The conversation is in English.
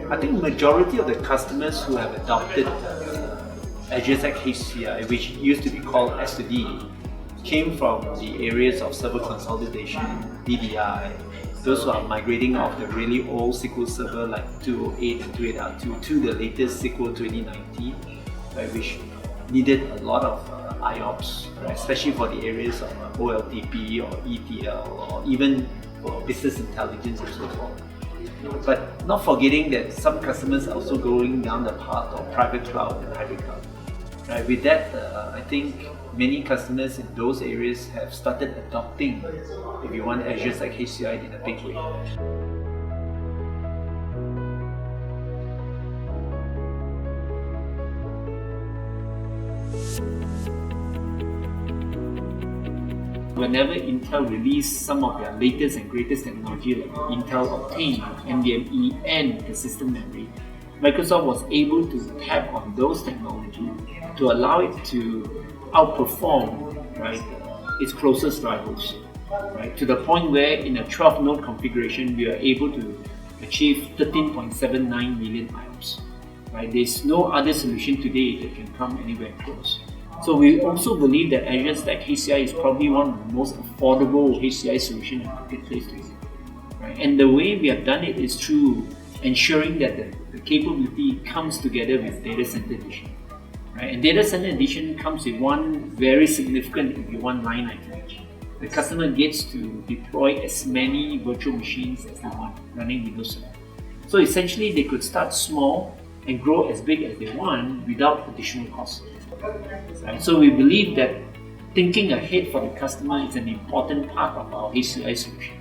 I think majority of the customers who have adopted Azure Stack HCI, which used to be called S2D, came from the areas of server consolidation, DDI, those who are migrating off the really old SQL Server like 208 and 28R2 to the latest SQL 2019, right, which needed a lot of IOPS, right, especially for the areas of OLTP or ETL or even for business intelligence and so forth. But not forgetting that some customers are also going down the path of private cloud and hybrid cloud. Right, with that, I think many customers in those areas have started adopting, if you want, Azure Stack HCI in a big way. Whenever Intel released some of their latest and greatest technology like Intel Optane, NVMe and the system memory, Microsoft was able to tap on those technologies to allow it to outperform, right, its closest rivals, right, to the point where in a 12-node configuration we are able to achieve 13.79 million IOPS. Right? There's no other solution today that can come anywhere close. So we also believe that Azure Stack HCI is probably one of the most affordable HCI solutions in the marketplace today. Right? And the way we have done it is through ensuring that the capability comes together with Data Center Edition. Right? And Data Center Edition comes with one very significant, if you want, line item. The customer gets to deploy as many virtual machines as they want running Windows 7. So essentially they could start small and grow as big as they want without additional cost. Right? So we believe that thinking ahead for the customer is an important part of our HCI solution.